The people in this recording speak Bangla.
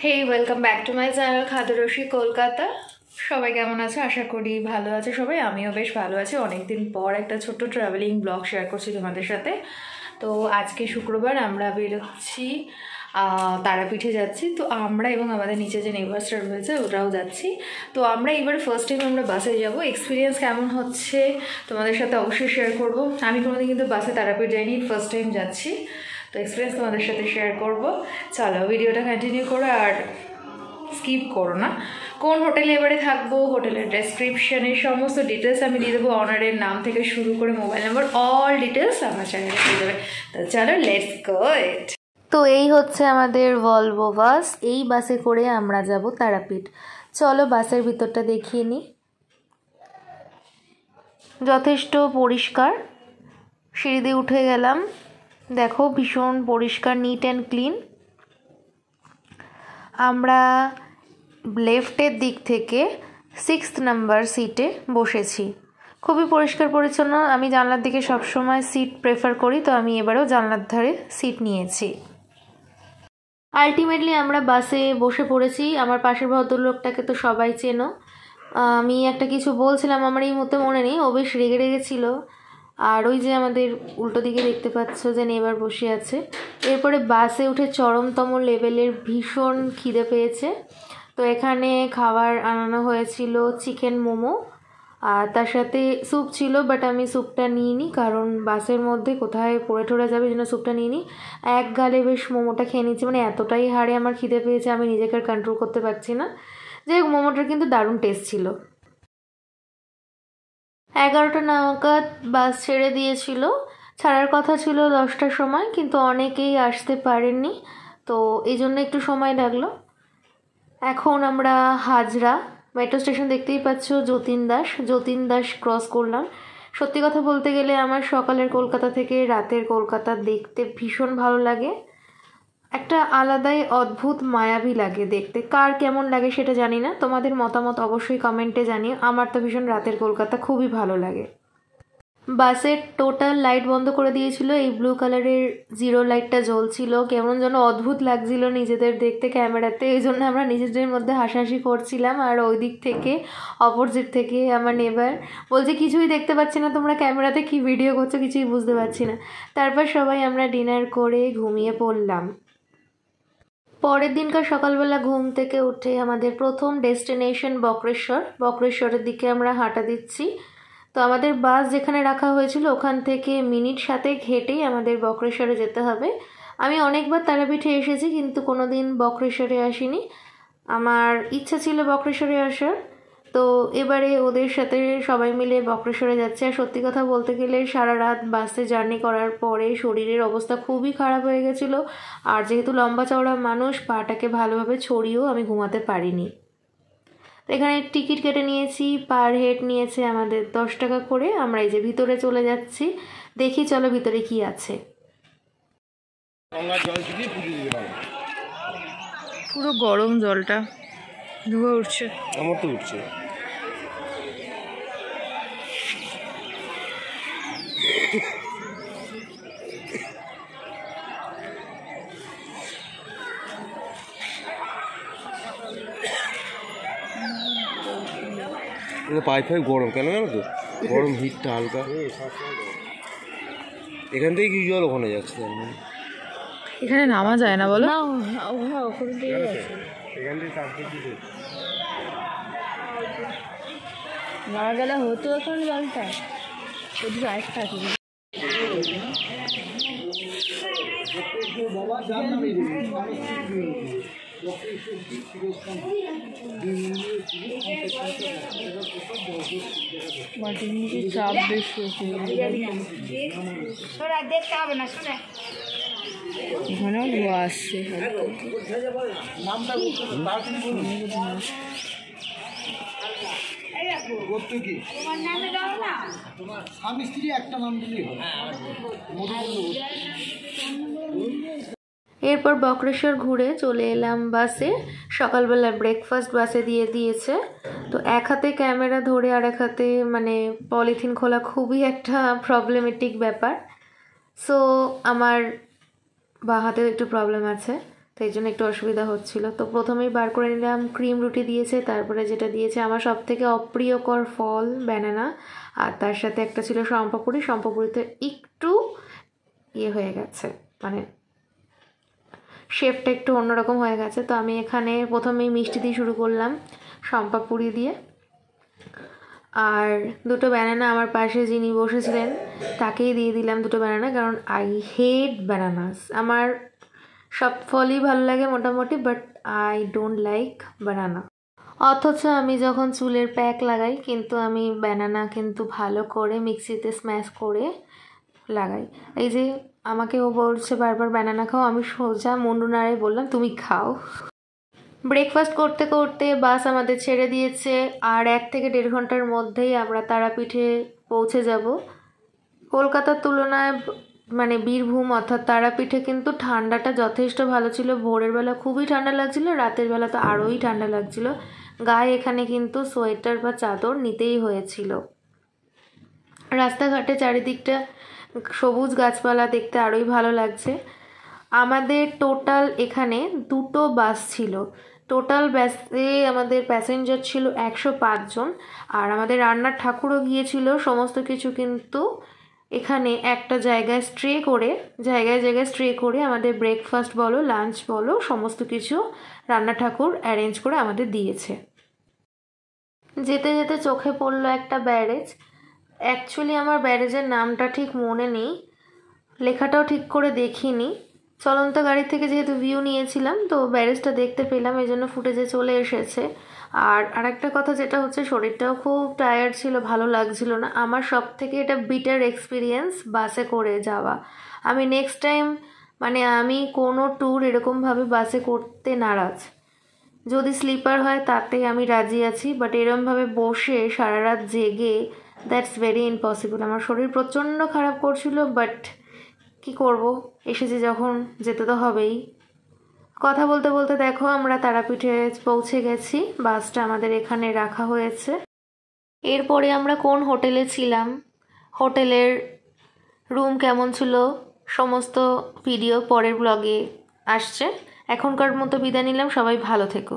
Hey welcome back to my channel Khadyarasi Kolkata. সবাই কেমন আছে? আশা করি ভালো আছে সবাই। আমিও বেশ ভালো আছি। অনেকদিন পর একটা ছোট্ট ট্রাভেলিং ব্লগ শেয়ার করছি তোমাদের সাথে। তো আজকে শুক্রবার আমরা বেরোচ্ছি, তারাপীঠে যাচ্ছি। তো আমরা এবং আমাদের নিচে যে নেবার্সটা রয়েছে ওটাও যাচ্ছি। তো আমরা এবার ফার্স্ট টাইম আমরা বাসে যাব। এক্সপিরিয়েন্স কেমন হচ্ছে তোমাদের সাথে অবশ্যই শেয়ার করব। আমি কোনোদিন কিন্তু বাসে তারাপীঠ যাইনি, ফার্স্ট টাইম যাচ্ছি। তো এক্সপিরিয়েন্স তোমাদের সাথে শেয়ার করব। চলো ভিডিওটা কন্টিনিউ করো আর স্কিপ করো না। কোন হোটেলে এবারে থাকবো, হোটেলের ডেসক্রিপশানে সমস্ত ডিটেলস আমি দিয়ে দেবো। অনারের নাম থেকে শুরু করে মোবাইল নাম্বার, অল ডিটেলস আমার চ্যানেলে দিয়ে দেবে। তো চলো লেটস গো ইট। তো এই হচ্ছে আমাদের ভলভো বাস। এই বাসে করে আমরা যাব তারাপীঠ। চলো বাসের ভিতরটা দেখিয়ে নিই। যথেষ্ট পরিষ্কার। সিঁড়ি দিয়ে উঠে গেলাম, দেখো ভীষণ পরিষ্কার, নিট অ্যান্ড ক্লিন। আমরা লেফটের দিক থেকে 6th নাম্বার সিটে বসেছি। খুবই পরিষ্কার পরিচ্ছন্ন। আমি জানলার দিকে সবসময় সিট প্রেফার করি, তো আমি এবারেও জানলার ধারে সিট নিয়েছি। আলটিমেটলি আমরা বাসে বসে পড়েছি। আমার পাশের ভদ্রলোকটাকে তো সবাই চেনো। আমি একটা কিছু বলছিলাম, আমার এই মুহূর্তে মনে নেই। ও বেশ রেগে রেগেছিল। আর ওই যে আমাদের উল্টো দিকে দেখতে পাচ্ছ যে নেবার বসে আছে। এরপরে বাসে উঠে চরমতম লেভেলের ভীষণ খিদে পেয়েছে। তো এখানে খাবার আনানো হয়েছিল চিকেন মোমো, আর তার সাথে স্যুপ ছিল, বাট আমি স্যুপটা নিইনি, কারণ বাসের মধ্যে কোথায় পড়ে ঠরে যাবে, জন্য স্যুপটা নিইনি। এক গালে বেশ মোমোটা খেয়ে নিচ্ছি, মানে এতটাই হারে আমার খিদে পেয়েছে আমি নিজেকে আর কন্ট্রোল করতে পারছি না। যাই হোক, মোমোটার কিন্তু দারুণ টেস্ট ছিল। 11টা নাগাদ বাস ছেড়ে দিয়েছিল। ছাড়ার কথা ছিল 10টার সময়, কিন্তু অনেকেই আসতে পারেননি, তো এই জন্য একটু সময় লাগলো। এখন আমরা হাজরা মেট্রো স্টেশন দেখতেই পাচ্ছ, যতীন দাস ক্রস করলাম। সত্যি কথা বলতে গেলে আমার সকালের কলকাতা থেকে রাতের কলকাতা দেখতে ভীষণ ভালো লাগে। একটা আলাদাই অদ্ভুত মায়াবী লাগে দেখতে। কার কেমন লাগে সেটা জানি না, তোমাদের মতামত অবশ্যই কমেন্টে জানিও। আমার তো ভীষণ রাতের কলকাতা খুবই ভালো লাগে। বাসের টোটাল লাইট বন্ধ করে দিয়েছিল। এই ব্লু কালারের জিরো লাইটটা জ্বলছিল, কেমন যেন অদ্ভুত লাগছিল নিজেদের দেখতে ক্যামেরাতে। এই জন্য আমরা নিজেদের মধ্যে হাসাহাসি করছিলাম। আর ওই দিক থেকে অপোজিট থেকে আমার নেবার বলছে, কিছুই দেখতে পাচ্ছি না তোমরা ক্যামেরাতে, কি ভিডিও করছো কিছুই বুঝতে পারছি না। তারপর সবাই আমরা ডিনার করে ঘুমিয়ে পড়লাম। পরের দিনকার সকালবেলা ঘুম থেকে উঠে আমাদের প্রথম ডেস্টিনেশন বক্রেশ্বরের দিকে আমরা হাঁটা দিচ্ছি। তো আমাদের বাস যেখানে রাখা হয়েছিল ওখান থেকে মিনিট 7 হেঁটেই আমাদের বক্রেশ্বরে যেতে হবে। আমি অনেকবার তারাপীঠে এসেছি, কিন্তু কোনো দিন বক্রেশ্বরে আসিনি। আমার ইচ্ছা ছিল বক্রেশ্বরে আসার, তো এবারে ওদের সাথে সবাই মিলে বক্রেশ্বরে যাচ্ছে। আর সত্যি কথা বলতে গেলে সারা রাত বাসে জার্নি করার পরে শরীরের অবস্থা খুবই খারাপ হয়ে গেছিলো। আর যেহেতু লম্বা চওড়া মানুষ, পাটাকে ভালোভাবে ছড়িয়েও আমি ঘুমাতে পারিনি। তো এখানে টিকিট কেটে নিয়েছি, পার হেড নিয়েছে আমাদের 10 টাকা করে। আমরা এই যে ভিতরে চলে যাচ্ছি, দেখি চলো ভিতরে কি আছে। পুরো গরম জলটা, ধোয়া উঠছে, আমার তো উঠছে। পাইপ গরম কেন জানো তো, গরম হিটটা হালকা এখান থেকে কি জল ওখানে যাচ্ছে। এখানে নামা যায় না বলো? মারা গেলে হতো এখন জলটা ওদিকে আরেকটা আছে। মাটির নিচে চাপ বেশি এখানেও ধোয়া আসছে। এরপর বক্রেশ্বর ঘুরে চলে এলাম বাসে। সকালবেলা ব্রেকফাস্ট বাসে দিয়ে দিয়েছে। তো এক হাতে ক্যামেরা ধরে আর এক হাতে মানে পলিথিন খোলা খুবই একটা প্রবলেমেটিক ব্যাপার। সো আমার বা হাতে একটু প্রবলেম আছে, তো এই জন্য একটু অসুবিধা হচ্ছিল। তো প্রথমেই বার করে নিলাম, ক্রিম রুটি দিয়েছে, তারপরে যেটা দিয়েছে আমার সব থেকে অপ্রিয়কর ফল ব্যানানা, আর তার সাথে একটা ছিল শম্পাপুরি। শম্পাপুরিতে একটু ইয়ে হয়ে গেছে, মানে শেপটা একটু অন্যরকম হয়ে গেছে। তো আমি এখানে প্রথমেই মিষ্টি দিয়ে শুরু করলাম, শম্পাপুরি দিয়ে। আর দুটো ব্যানানা আমার পাশে যিনি বসেছিলেন তাকেই দিয়ে দিলাম দুটো ব্যানানা, কারণ আই হেট ব্যানানাস। আমার সব ফলই ভালো লাগে মোটামুটি, but I don't like banana. অথচ আমি যখন চুলের প্যাক লাগাই কিন্তু আমি ব্যানানা কিন্তু ভালো করে মিক্সিতে স্ম্যাশ করে লাগাই। এই যে আমাকে ও বলছে বারবার ব্যানানা খাও, আমি সোজা মুন্ডু নাড়াই বললাম তুমি খাও। ব্রেকফাস্ট করতে করতে বাস আমাদের ছেড়ে দিয়েছে, আর 1 থেকে 1.5 ঘন্টার মধ্যেই আমরা তারাপীঠে পৌঁছে যাব। কলকাতার তুলনায় মানে বীরভূম অর্থাৎ তারাপীঠে কিন্তু ঠান্ডাটা যথেষ্ট ভালো ছিল। ভোরের বেলা খুবই ঠান্ডা লাগছিল, রাতের বেলা তো আরোই ঠান্ডা লাগছিল। গায়ে এখানে কিন্তু সোয়েটার বা চাদর নিতেই হয়েছিল। রাস্তাঘাটে চারিদিকটা সবুজ গাছপালা দেখতে আরোই ভালো লাগছে। আমাদের টোটাল এখানে 2টো বাস ছিল। টোটাল বাসে আমাদের প্যাসেঞ্জার ছিল 105 জন, আর আমাদের রান্নার ঠাকুরও গিয়েছিল। সমস্ত কিছু কিন্তু এখানে একটা জায়গায় জায়গায় স্ট্রে করে আমাদের ব্রেকফাস্ট বলো লাঞ্চ বলো সমস্ত কিছু রান্না ঠাকুর অ্যারেঞ্জ করে আমাদের দিয়েছে। যেতে যেতে চোখে পড়লো একটা ব্যারেজ। অ্যাকচুয়ালি আমার ব্যারেজের নামটা ঠিক মনে নেই, লেখাটাও ঠিক করে দেখিনি। চলন্ত গাড়ি থেকে যেহেতু ভিউ নিয়েছিলাম তো ব্যারেজটা দেখতে পেলাম, এই জন্য ফুটেজে চলে এসেছে। আর আরেকটা কথা যেটা হচ্ছে, শরীরটাও খুব টায়ার্ড ছিল, ভালো লাগছিল না। আমার সব থেকে এটা বিটার এক্সপিরিয়েন্স বাসে করে যাওয়া। আমি নেক্সট টাইম মানে আমি কোনো ট্যুর এরকমভাবে বাসে করতে নারাজ। যদি স্লিপার হয় তাতে আমি রাজি আছি, বাট এরমভাবে বসে সারা রাত জেগে দ্যাটস ভেরি ইম্পসিবল। আমার শরীর প্রচণ্ড খারাপ করছিল, বাট কি করব, এসেছি যখন যেতে তো হবেই। কথা বলতে বলতে দেখো আমরা তারাপীঠে পৌঁছে গেছি, বাসটা আমাদের এখানে রাখা হয়েছে। এরপরে আমরা কোন হোটেলে ছিলাম, হোটেলের রুম কেমন ছিল, সমস্ত ভিডিও পরের ব্লগে আসছে। এখনকার মতো বিদায় নিলাম, সবাই ভালো থেকো।